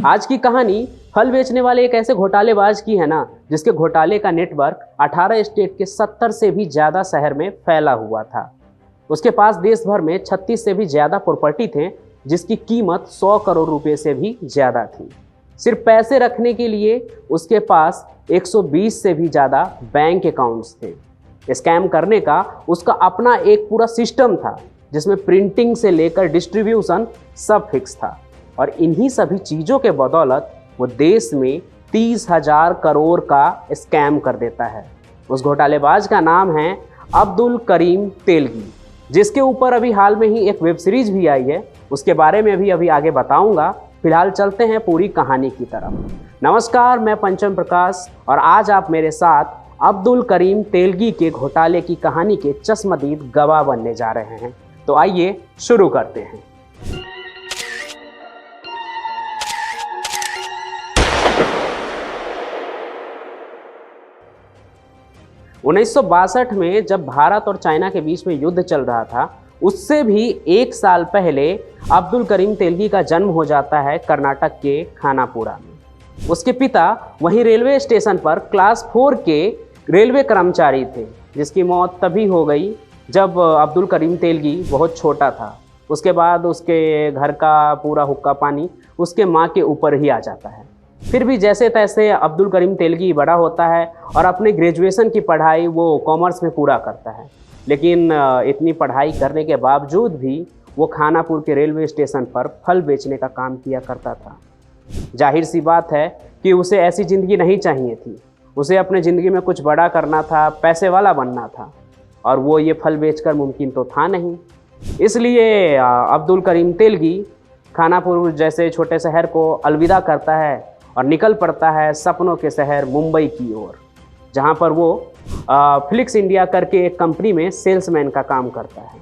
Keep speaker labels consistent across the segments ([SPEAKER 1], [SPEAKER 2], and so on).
[SPEAKER 1] आज की कहानी फल बेचने वाले एक ऐसे घोटालेबाज की है ना, जिसके घोटाले का नेटवर्क 18 स्टेट के 70 से भी ज़्यादा शहर में फैला हुआ था। उसके पास देश भर में 36 से भी ज़्यादा प्रॉपर्टी थे, जिसकी कीमत 100 करोड़ रुपए से भी ज़्यादा थी। सिर्फ पैसे रखने के लिए उसके पास 120 से भी ज़्यादा बैंक अकाउंट्स थे। स्कैम करने का उसका अपना एक पूरा सिस्टम था, जिसमें प्रिंटिंग से लेकर डिस्ट्रीब्यूशन सब फिक्स था। और इन्हीं सभी चीज़ों के बदौलत वो देश में 30,000 करोड़ का स्कैम कर देता है। उस घोटालेबाज का नाम है अब्दुल करीम तेलगी, जिसके ऊपर अभी हाल में ही एक वेब सीरीज भी आई है। उसके बारे में भी अभी आगे बताऊंगा। फिलहाल चलते हैं पूरी कहानी की तरफ। नमस्कार, मैं पंचम प्रकाश और आज आप मेरे साथ अब्दुल करीम तेलगी के घोटाले की कहानी के चश्मदीद गवाह बनने जा रहे हैं। तो आइए शुरू करते हैं। 1962 में जब भारत और चाइना के बीच में युद्ध चल रहा था, उससे भी एक साल पहले अब्दुल करीम तेलगी का जन्म हो जाता है कर्नाटक के खानापुरा में। उसके पिता वहीं रेलवे स्टेशन पर क्लास 4 के रेलवे कर्मचारी थे, जिसकी मौत तभी हो गई जब अब्दुल करीम तेलगी बहुत छोटा था। उसके बाद उसके घर का पूरा हुक्का पानी उसके माँ के ऊपर ही आ जाता है। फिर भी जैसे तैसे अब्दुल करीम तेलगी बड़ा होता है और अपने ग्रेजुएशन की पढ़ाई वो कॉमर्स में पूरा करता है। लेकिन इतनी पढ़ाई करने के बावजूद भी वो खानापुर के रेलवे स्टेशन पर फल बेचने का काम किया करता था। जाहिर सी बात है कि उसे ऐसी ज़िंदगी नहीं चाहिए थी। उसे अपने ज़िंदगी में कुछ बड़ा करना था, पैसे वाला बनना था, और वो ये फल बेचकर मुमकिन तो था नहीं। इसलिए अब्दुल करीम तेलगी खानापुर जैसे छोटे शहर को अलविदा करता है और निकल पड़ता है सपनों के शहर मुंबई की ओर, जहाँ पर वो फ्लिक्स इंडिया करके एक कंपनी में सेल्समैन का काम करता है।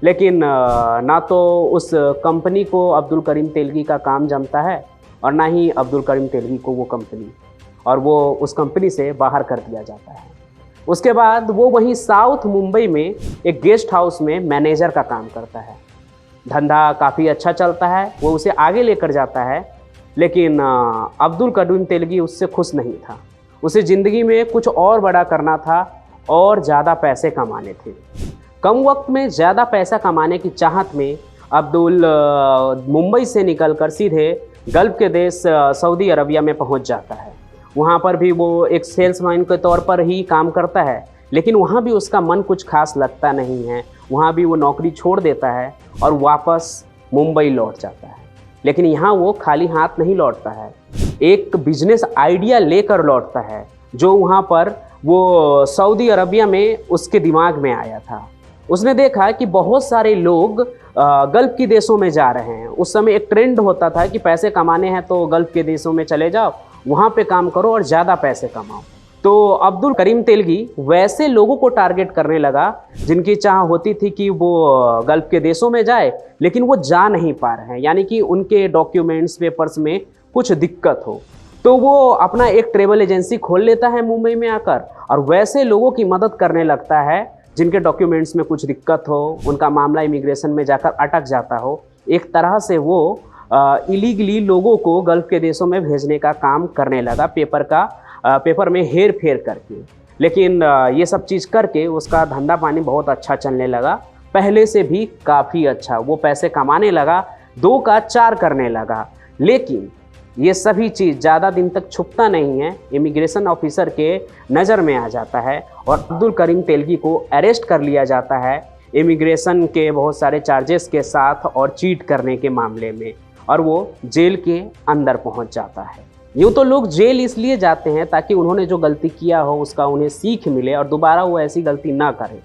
[SPEAKER 1] लेकिन ना तो उस कंपनी को अब्दुल करीम तेलगी का काम जमता है और ना ही अब्दुल करीम तेलगी को वो कंपनी, और वो उस कंपनी से बाहर कर दिया जाता है। उसके बाद वो वहीं साउथ मुंबई में एक गेस्ट हाउस में मैनेजर का काम करता है। धंधा काफ़ी अच्छा चलता है, वो उसे आगे लेकर जाता है। लेकिन अब्दुल करीम तेलगी उससे खुश नहीं था। उसे ज़िंदगी में कुछ और बड़ा करना था और ज़्यादा पैसे कमाने थे। कम वक्त में ज़्यादा पैसा कमाने की चाहत में अब्दुल मुंबई से निकलकर सीधे गल्फ़ के देश सऊदी अरबिया में पहुंच जाता है। वहां पर भी वो एक सेल्समैन के तौर पर ही काम करता है, लेकिन वहां भी उसका मन कुछ खास लगता नहीं है। वहां भी वो नौकरी छोड़ देता है और वापस मुंबई लौट जाता है। लेकिन यहाँ वो खाली हाथ नहीं लौटता है, एक बिजनेस आइडिया लेकर लौटता है, जो वहाँ पर वो सऊदी अरबिया में उसके दिमाग में आया था। उसने देखा कि बहुत सारे लोग गल्फ़ के देशों में जा रहे हैं। उस समय एक ट्रेंड होता था कि पैसे कमाने हैं तो गल्फ़ के देशों में चले जाओ, वहाँ पे काम करो और ज़्यादा पैसे कमाओ। तो अब्दुल करीम तेलगी वैसे लोगों को टारगेट करने लगा जिनकी चाह होती थी कि वो गल्फ़ के देशों में जाए, लेकिन वो जा नहीं पा रहे हैं, यानी कि उनके डॉक्यूमेंट्स पेपर्स में कुछ दिक्कत हो। तो वो अपना एक ट्रैवल एजेंसी खोल लेता है मुंबई में आकर, और वैसे लोगों की मदद करने लगता है जिनके डॉक्यूमेंट्स में कुछ दिक्कत हो, उनका मामला इमिग्रेशन में जाकर अटक जाता हो। एक तरह से वो इलीगली लोगों को गल्फ़ के देशों में भेजने का काम करने लगा, पेपर में हेर फेर करके। लेकिन ये सब चीज़ करके उसका धंधा पानी बहुत अच्छा चलने लगा, पहले से भी काफ़ी अच्छा। वो पैसे कमाने लगा, 2 का 4 करने लगा। लेकिन ये सभी चीज़ ज़्यादा दिन तक छुपता नहीं है। इमिग्रेशन ऑफिसर के नज़र में आ जाता है और अब्दुल करीम तेलगी को अरेस्ट कर लिया जाता है इमिग्रेशन के बहुत सारे चार्जेस के साथ और चीट करने के मामले में, और वो जेल के अंदर पहुंच जाता है। यूँ तो लोग जेल इसलिए जाते हैं ताकि उन्होंने जो गलती किया हो उसका उन्हें सीख मिले और दोबारा वो ऐसी गलती ना करें।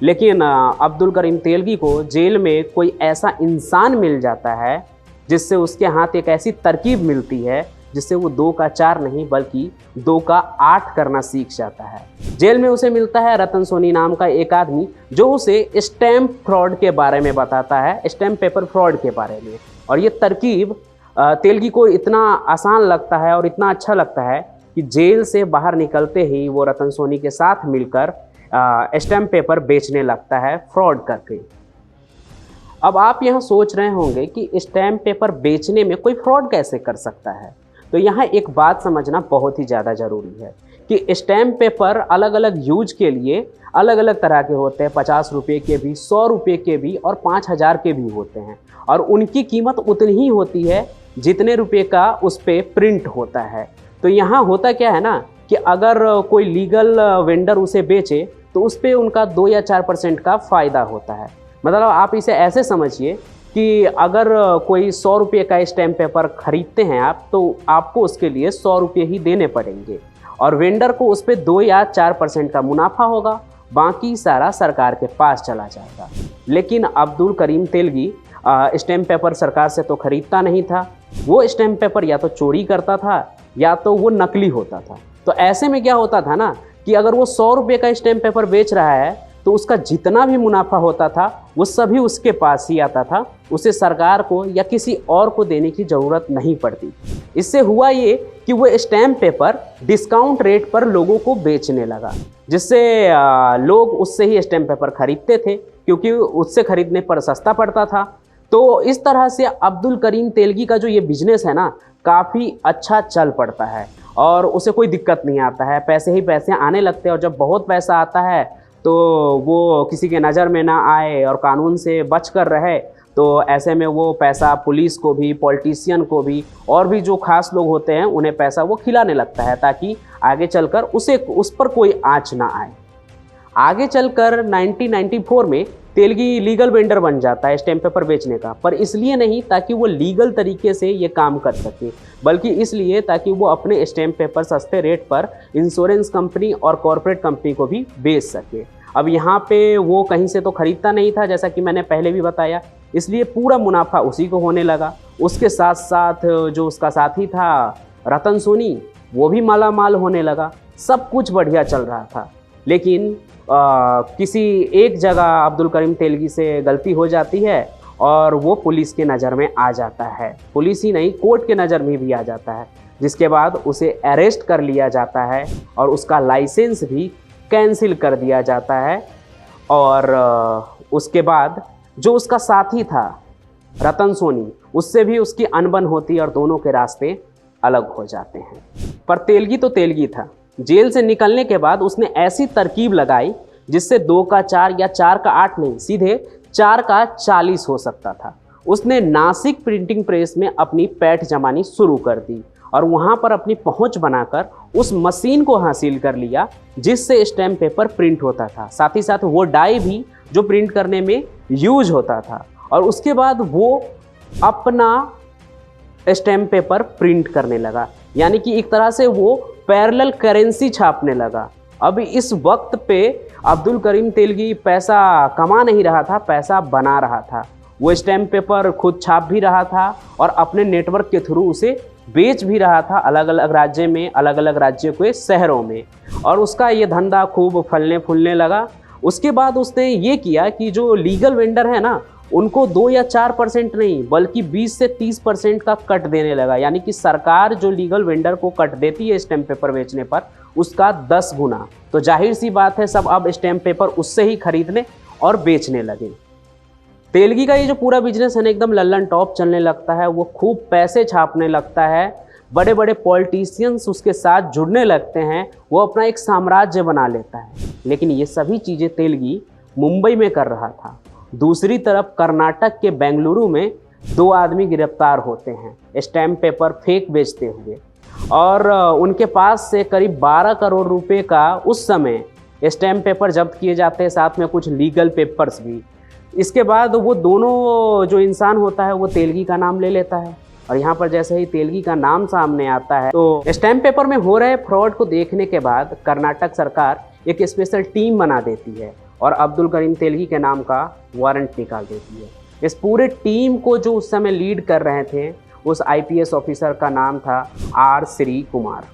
[SPEAKER 1] लेकिन अब्दुल करीम तेलगी को जेल में कोई ऐसा इंसान मिल जाता है जिससे उसके हाथ एक ऐसी तरकीब मिलती है जिससे वो 2 का 4 नहीं बल्कि 2 का 8 करना सीख जाता है। जेल में उसे मिलता है रतन सोनी नाम का एक आदमी, जो उसे स्टैम्प फ्रॉड के बारे में बताता है, स्टैम्प पेपर फ्रॉड के बारे में। और ये तरकीब तेलगी को इतना आसान लगता है और इतना अच्छा लगता है कि जेल से बाहर निकलते ही वो रतन सोनी के साथ मिलकर स्टैम्प पेपर बेचने लगता है फ्रॉड करके। अब आप यहाँ सोच रहे होंगे कि स्टैम्प पेपर बेचने में कोई फ्रॉड कैसे कर सकता है। तो यहाँ एक बात समझना बहुत ही ज़्यादा ज़रूरी है कि स्टैम्प पेपर अलग अलग यूज के लिए अलग अलग तरह के होते हैं। 50 रुपये के भी, 100 रुपये के भी और 5000 के भी होते हैं, और उनकी कीमत उतनी ही होती है जितने रुपये का उस पर प्रिंट होता है। तो यहाँ होता क्या है ना कि अगर कोई लीगल वेंडर उसे बेचे तो उस पर उनका 2 या 4% का फ़ायदा होता है। मतलब आप इसे ऐसे समझिए कि अगर कोई 100 रुपये का स्टैम्प पेपर खरीदते हैं आप, तो आपको उसके लिए 100 रुपये ही देने पड़ेंगे, और वेंडर को उस पर 2 या 4% का मुनाफा होगा, बाकी सारा सरकार के पास चला जाएगा। लेकिन अब्दुल करीम तेलगी स्टैम्प पेपर सरकार से तो खरीदता नहीं था। वो स्टैम्प पेपर या तो चोरी करता था या तो वो नकली होता था। तो ऐसे में क्या होता था ना कि अगर वो 100 रुपये का स्टैम्प पेपर बेच रहा है तो उसका जितना भी मुनाफा होता था वो सभी उसके पास ही आता था, उसे सरकार को या किसी और को देने की ज़रूरत नहीं पड़ती। इससे हुआ ये कि वो स्टैम्प पेपर डिस्काउंट रेट पर लोगों को बेचने लगा, जिससे लोग उससे ही स्टैम्प पेपर खरीदते थे क्योंकि उससे खरीदने पर सस्ता पड़ता था। तो इस तरह से अब्दुल करीम तेलगी का जो ये बिजनेस है ना, काफ़ी अच्छा चल पड़ता है और उसे कोई दिक्कत नहीं आता है। पैसे ही पैसे आने लगते हैं, और जब बहुत पैसा आता है तो वो किसी के नज़र में ना आए और कानून से बच कर रहे, तो ऐसे में वो पैसा पुलिस को भी, पॉलिटिशियन को भी, और भी जो खास लोग होते हैं उन्हें पैसा वो खिलाने लगता है ताकि आगे चलकर उस पर कोई आँच ना आए। आगे चलकर 1994 में तेलगी लीगल वेंडर बन जाता है स्टैम्प पेपर बेचने का, पर इसलिए नहीं ताकि वो लीगल तरीके से ये काम कर सके, बल्कि इसलिए ताकि वो अपने स्टैम्प पेपर सस्ते रेट पर इंश्योरेंस कंपनी और कॉरपोरेट कंपनी को भी बेच सके। अब यहाँ पे वो कहीं से तो खरीदता नहीं था, जैसा कि मैंने पहले भी बताया, इसलिए पूरा मुनाफा उसी को होने लगा। उसके साथ साथ जो उसका साथी था रतन सोनी, वो भी माला माल होने लगा। सब कुछ बढ़िया चल रहा था, लेकिन किसी एक जगह अब्दुल करीम तेलगी से गलती हो जाती है और वो पुलिस के नज़र में आ जाता है। पुलिस ही नहीं, कोर्ट के नज़र में भी आ जाता है, जिसके बाद उसे अरेस्ट कर लिया जाता है और उसका लाइसेंस भी कैंसिल कर दिया जाता है। और उसके बाद जो उसका साथी था रतन सोनी, उससे भी उसकी अनबन होती है और दोनों के रास्ते अलग हो जाते हैं। पर तेलगी तो तेलगी था। जेल से निकलने के बाद उसने ऐसी तरकीब लगाई जिससे 2 का 4 या 4 का 8 नहीं, सीधे 4 का 40 हो सकता था। उसने नासिक प्रिंटिंग प्रेस में अपनी पैठ जमानी शुरू कर दी और वहाँ पर अपनी पहुँच बनाकर उस मशीन को हासिल कर लिया जिससे स्टैम्प पेपर प्रिंट होता था। साथ ही साथ वो डाई भी जो प्रिंट करने में यूज होता था, और उसके बाद वो अपना स्टैम्प पेपर प्रिंट करने लगा, यानी कि एक तरह से वो पैरेलल करेंसी छापने लगा। अब इस वक्त पे अब्दुल करीम तेलगी पैसा कमा नहीं रहा था, पैसा बना रहा था। वो स्टैम्प पेपर खुद छाप भी रहा था और अपने नेटवर्क के थ्रू उसे बेच भी रहा था अलग अलग राज्य में, अलग अलग राज्य के शहरों में, और उसका ये धंधा खूब फलने फूलने लगा। उसके बाद उसने ये किया कि जो लीगल वेंडर है ना, उनको 2 या 4% नहीं बल्कि 20 से 30% का कट देने लगा, यानी कि सरकार जो लीगल वेंडर को कट देती है स्टैम्प पेपर बेचने पर उसका 10 गुना। तो जाहिर सी बात है सब अब स्टैम्प पेपर उससे ही खरीदने और बेचने लगे। तेलगी का ये जो पूरा बिजनेस है ना, एकदम लल्लन टॉप चलने लगता है। वो खूब पैसे छापने लगता है, बड़े बड़े पॉलिटिशियंस उसके साथ जुड़ने लगते हैं, वो अपना एक साम्राज्य बना लेता है। लेकिन ये सभी चीज़ें तेलगी मुंबई में कर रहा था। दूसरी तरफ कर्नाटक के बेंगलुरु में 2 आदमी गिरफ्तार होते हैं स्टैम्प पेपर फेक बेचते हुए, और उनके पास से करीब 12 करोड़ रुपए का उस समय स्टैम्प पेपर जब्त किए जाते हैं, साथ में कुछ लीगल पेपर्स भी। इसके बाद वो दोनों जो इंसान होता है वो तेलगी का नाम ले लेता है, और यहाँ पर जैसे ही तेलगी का नाम सामने आता है तो स्टैम्प पेपर में हो रहे फ्रॉड को देखने के बाद कर्नाटक सरकार एक स्पेशल टीम बना देती है और अब्दुल करीम तेलगी के नाम का वारंट निकाल देती है। इस पूरे टीम को जो उस समय लीड कर रहे थे उस IPS ऑफिसर का नाम था R श्री कुमार,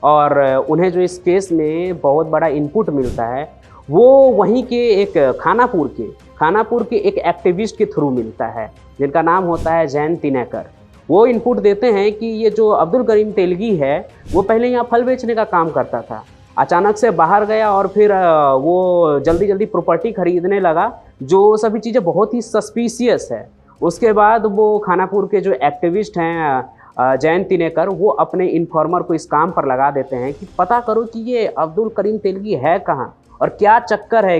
[SPEAKER 1] और उन्हें जो इस केस में बहुत बड़ा इनपुट मिलता है वो वहीं के एक खानापुर के एक एक्टिविस्ट के थ्रू मिलता है जिनका नाम होता है जैन तिनेकर। वो इनपुट देते हैं कि ये जो अब्दुल करीम तेलगी है वो पहले यहाँ फल बेचने का काम करता था, अचानक से बाहर गया और फिर वो जल्दी जल्दी प्रॉपर्टी खरीदने लगा जो सभी चीज़ें बहुत ही सस्पिशियस है। उसके बाद वो खानापुर के जो एक्टिविस्ट हैं जयंत तिनेकर, वो अपने इन्फॉर्मर को इस काम पर लगा देते हैं कि पता करो कि ये अब्दुल करीम तेलगी है कहाँ और क्या चक्कर है,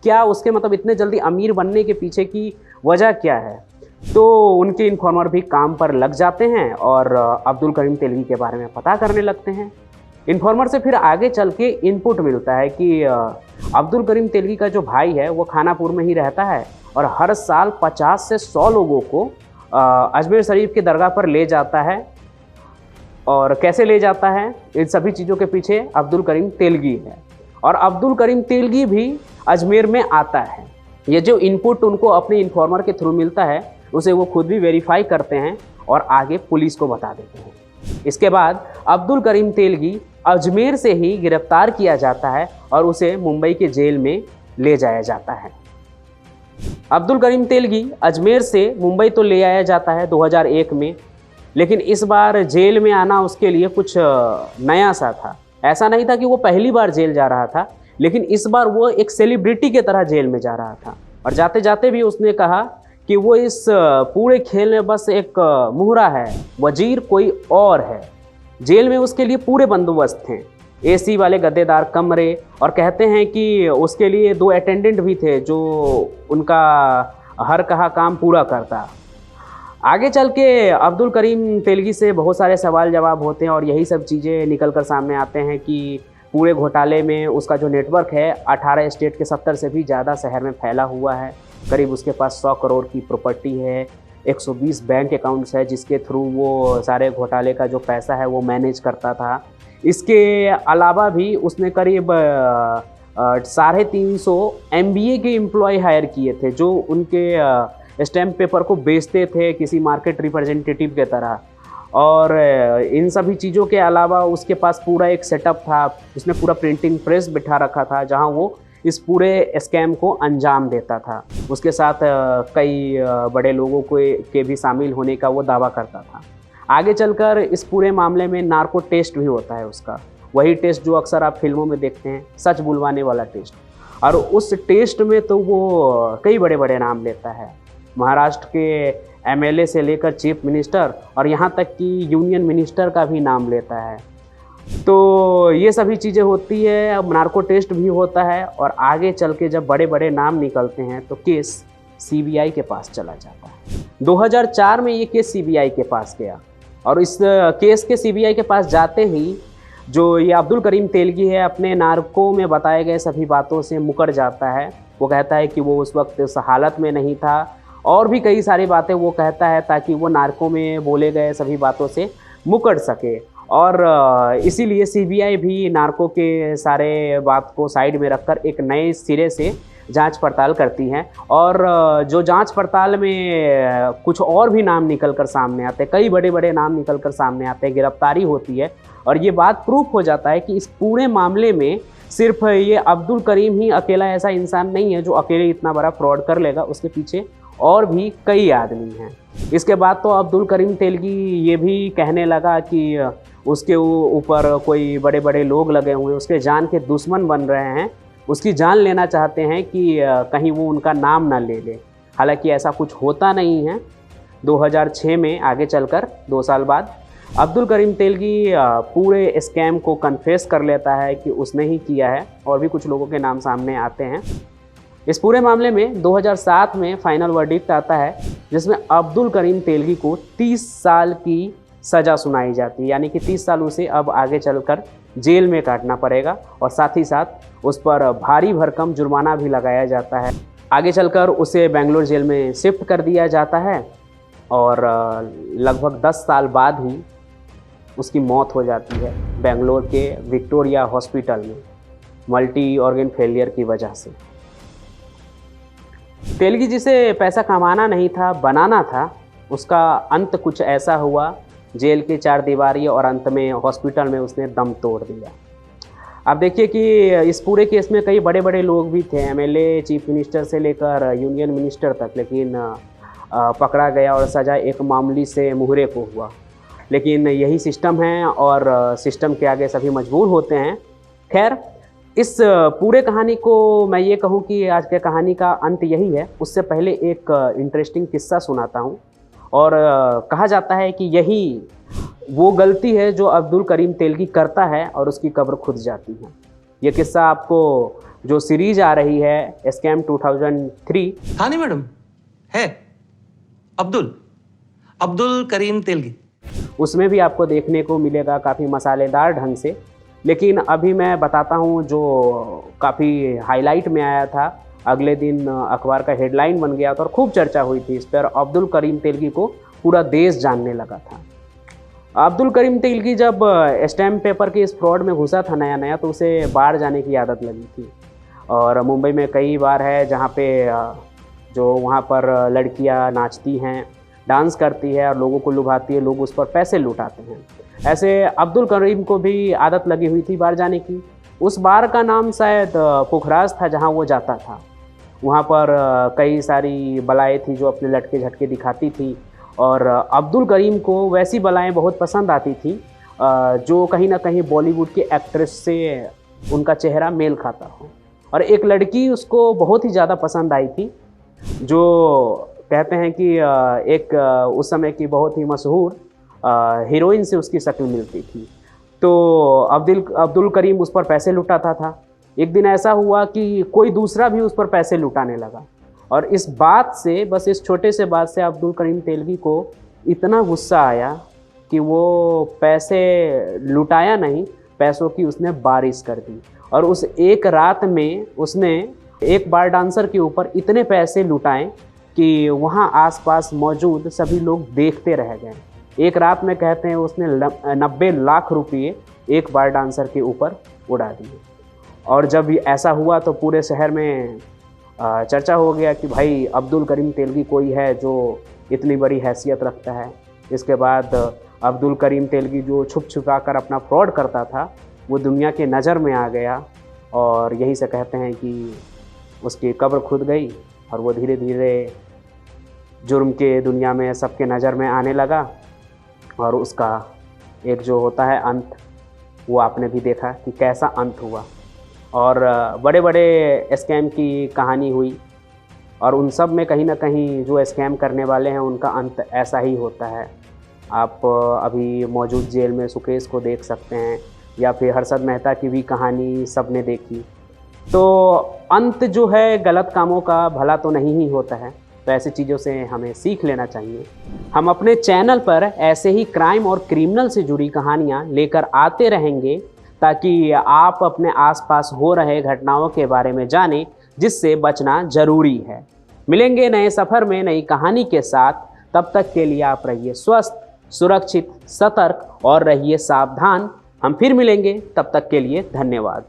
[SPEAKER 1] क्या उसके मतलब इतने जल्दी अमीर बनने के पीछे की वजह क्या है। तो उनके इन्फॉर्मर भी काम पर लग जाते हैं और अब्दुल करीम तेलगी के बारे में पता करने लगते हैं। इन्फॉर्मर से फिर आगे चल के इनपुट मिलता है कि अब्दुल करीम तेलगी का जो भाई है वो खानापुर में ही रहता है और हर साल 50 से 100 लोगों को अजमेर शरीफ की दरगाह पर ले जाता है। और कैसे ले जाता है, इन सभी चीज़ों के पीछे अब्दुल करीम तेलगी है और अब्दुल करीम तेलगी भी अजमेर में आता है। ये जो इनपुट उनको अपने इन्फॉर्मर के थ्रू मिलता है उसे वो खुद भी वेरीफाई करते हैं और आगे पुलिस को बता देते हैं। इसके बाद अब्दुल करीम तेलगी अजमेर से ही गिरफ्तार किया जाता है और उसे मुंबई के जेल में ले जाया जाता है। अब्दुल करीम तेलगी अजमेर से मुंबई तो ले आया जाता है 2001 में, लेकिन इस बार जेल में आना उसके लिए कुछ नया सा था। ऐसा नहीं था कि वो पहली बार जेल जा रहा था, लेकिन इस बार वो एक सेलिब्रिटी की तरह जेल में जा रहा था और जाते जाते भी उसने कहा कि वो इस पूरे खेल में बस एक मुहरा है, वजीर कोई और है। जेल में उसके लिए पूरे बंदोबस्त थे, एसी वाले गद्देदार कमरे, और कहते हैं कि उसके लिए 2 अटेंडेंट भी थे जो उनका हर कहा काम पूरा करता। आगे चल के अब्दुल करीम तेलगी से बहुत सारे सवाल जवाब होते हैं और यही सब चीज़ें निकल कर सामने आते हैं कि पूरे घोटाले में उसका जो नेटवर्क है 18 स्टेट के 70 से भी ज़्यादा शहर में फैला हुआ है। करीब उसके पास 100 करोड़ की प्रॉपर्टी है, 120 बैंक अकाउंट्स है जिसके थ्रू वो सारे घोटाले का जो पैसा है वो मैनेज करता था। इसके अलावा भी उसने करीब 350 MBA के एम्प्लॉय हायर किए थे जो उनके स्टैम्प पेपर को बेचते थे किसी मार्केट रिप्रेजेंटेटिव के तरह। और इन सभी चीज़ों के अलावा उसके पास पूरा एक सेटअप था, उसने पूरा प्रिंटिंग प्रेस बिठा रखा था जहां वो इस पूरे स्कैम को अंजाम देता था। उसके साथ कई बड़े लोगों के भी शामिल होने का वो दावा करता था। आगे चलकर इस पूरे मामले में नार्को टेस्ट भी होता है उसका, वही टेस्ट जो अक्सर आप फिल्मों में देखते हैं, सच बुलवाने वाला टेस्ट। और उस टेस्ट में तो वो कई बड़े बड़े नाम लेता है, महाराष्ट्र के MLA से लेकर चीफ मिनिस्टर और यहाँ तक कि यूनियन मिनिस्टर का भी नाम लेता है। तो ये सभी चीज़ें होती है, अब नार्को टेस्ट भी होता है और आगे चल के जब बड़े बड़े नाम निकलते हैं तो केस CBI के पास चला जाता है। 2004 में ये केस CBI के पास गया और इस केस के CBI के पास जाते ही जो ये अब्दुल करीम तेलगी है अपने नार्को में बताए गए सभी बातों से मुकर जाता है। वो कहता है कि वो उस वक्त उस हालत में नहीं था और भी कई सारी बातें वो कहता है ताकि वो नार्को में बोले गए सभी बातों से मुकर सके। और इसीलिए CBI भी नार्को के सारे बात को साइड में रखकर एक नए सिरे से जांच पड़ताल करती है। और जो जांच पड़ताल में कुछ और भी नाम निकल कर सामने आते हैं, कई बड़े बड़े नाम निकल कर सामने आते हैं, गिरफ्तारी होती है और ये बात प्रूफ हो जाता है कि इस पूरे मामले में सिर्फ ये अब्दुल करीम ही अकेला ऐसा इंसान नहीं है जो अकेले इतना बड़ा फ्रॉड कर लेगा, उसके पीछे और भी कई आदमी हैं। इसके बाद तो अब्दुल करीम तेलगी ये भी कहने लगा कि उसके ऊपर कोई बड़े बड़े लोग लगे हुए, उसके जान के दुश्मन बन रहे हैं, उसकी जान लेना चाहते हैं कि कहीं वो उनका नाम ना ले ले। हालांकि ऐसा कुछ होता नहीं है। 2006 में आगे चलकर 2 साल बाद अब्दुल करीम तेलगी पूरे स्कैम को कन्फेस कर लेता है कि उसने ही किया है और भी कुछ लोगों के नाम सामने आते हैं। इस पूरे मामले में 2007 में फाइनल वर्डिक्ट आता है जिसमें अब्दुल करीम तेलगी को 30 साल की सज़ा सुनाई जाती है, यानी कि 30 साल उसे अब आगे चलकर जेल में काटना पड़ेगा और साथ ही साथ उस पर भारी भरकम जुर्माना भी लगाया जाता है। आगे चलकर उसे बेंगलोर जेल में शिफ्ट कर दिया जाता है और लगभग 10 साल बाद ही उसकी मौत हो जाती है बेंगलोर के विक्टोरिया हॉस्पिटल में मल्टी ऑर्गन फेलियर की वजह से। तेलगी जिसे पैसा कमाना नहीं था, बनाना था, उसका अंत कुछ ऐसा हुआ, जेल के 4 दीवारी और अंत में हॉस्पिटल में उसने दम तोड़ दिया। अब देखिए कि इस पूरे केस में कई बड़े बड़े लोग भी थे, MLA, चीफ मिनिस्टर से लेकर यूनियन मिनिस्टर तक, लेकिन पकड़ा गया और सज़ा एक मामूली से मुहरे को हुआ। लेकिन यही सिस्टम है और सिस्टम के आगे सभी मजबूर होते हैं। खैर, इस पूरे कहानी को मैं ये कहूँ कि आज के कहानी का अंत यही है। उससे पहले एक इंटरेस्टिंग किस्सा सुनाता हूँ। और कहा जाता है कि यही वो गलती है जो अब्दुल करीम तेलगी करता है और उसकी कब्र खुद जाती है। ये किस्सा आपको जो सीरीज आ रही है स्कैम 2003।
[SPEAKER 2] हाँ नहीं मैडम, है अब्दुल करीम तेलगी,
[SPEAKER 1] उसमें भी आपको देखने को मिलेगा काफ़ी मसालेदार ढंग से। लेकिन अभी मैं बताता हूँ जो काफ़ी हाईलाइट में आया था, अगले दिन अखबार का हेडलाइन बन गया था और खूब चर्चा हुई थी इस पर। अब्दुल करीम तेलगी को पूरा देश जानने लगा था। अब्दुल करीम तेलगी जब स्टैम्प पेपर के इस फ्रॉड में घुसा था नया नया, तो उसे बाहर जाने की आदत लगी थी। और मुंबई में कई बार है जहाँ पे जो वहाँ पर लड़कियाँ नाचती हैं, डांस करती है और लोगों को लुभाती है, लोग उस पर पैसे लुटाते हैं। ऐसे अब्दुल करीम को भी आदत लगी हुई थी बाहर जाने की। उस बार का नाम शायद पुखराज था जहाँ वो जाता था। वहाँ पर कई सारी बलाएँ थी जो अपने लटके झटके दिखाती थी। और अब्दुल करीम को वैसी बलाएँ बहुत पसंद आती थी जो कहीं ना कहीं बॉलीवुड की एक्ट्रेस से उनका चेहरा मेल खाता हो। और एक लड़की उसको बहुत ही ज़्यादा पसंद आई थी, जो कहते हैं कि एक उस समय की बहुत ही मशहूर हीरोइन से उसकी शक्ल मिलती थी। तो अब्दुल करीम उस पर पैसे लुटाता था। एक दिन ऐसा हुआ कि कोई दूसरा भी उस पर पैसे लुटाने लगा। और इस बात से, बस इस छोटे से बात से अब्दुल करीम तेलगी को इतना गुस्सा आया कि वो पैसे लुटाया नहीं, पैसों की उसने बारिश कर दी। और उस एक रात में उसने एक बार डांसर के ऊपर इतने पैसे लुटाए कि वहाँ आसपास मौजूद सभी लोग देखते रह गए। एक रात में कहते हैं उसने 90 लाख रुपये एक बार डांसर के ऊपर उड़ा दिए। और जब ऐसा हुआ तो पूरे शहर में चर्चा हो गया कि भाई अब्दुल करीम तेलगी कोई है जो इतनी बड़ी हैसियत रखता है। इसके बाद अब्दुल करीम तेलगी जो छुप छुपा कर अपना फ्रॉड करता था, वो दुनिया के नज़र में आ गया। और यही से कहते हैं कि उसकी कब्र खुद गई और वो धीरे धीरे जुर्म के दुनिया में सबके नज़र में आने लगा। और उसका एक जो होता है अंत, वो आपने भी देखा कि कैसा अंत हुआ। और बड़े बड़े स्कैम की कहानी हुई और उन सब में कहीं ना कहीं जो स्कैम करने वाले हैं उनका अंत ऐसा ही होता है। आप अभी मौजूद जेल में सुकेश को देख सकते हैं, या फिर हर्षद मेहता की भी कहानी सबने देखी। तो अंत जो है गलत कामों का भला तो नहीं ही होता है। तो ऐसी चीज़ों से हमें सीख लेना चाहिए। हम अपने चैनल पर ऐसे ही क्राइम और क्रिमिनल से जुड़ी कहानियाँ लेकर आते रहेंगे, ताकि आप अपने आसपास हो रहे घटनाओं के बारे में जानें, जिससे बचना जरूरी है। मिलेंगे नए सफ़र में नई कहानी के साथ। तब तक के लिए आप रहिए स्वस्थ, सुरक्षित, सतर्क और रहिए सावधान। हम फिर मिलेंगे, तब तक के लिए धन्यवाद।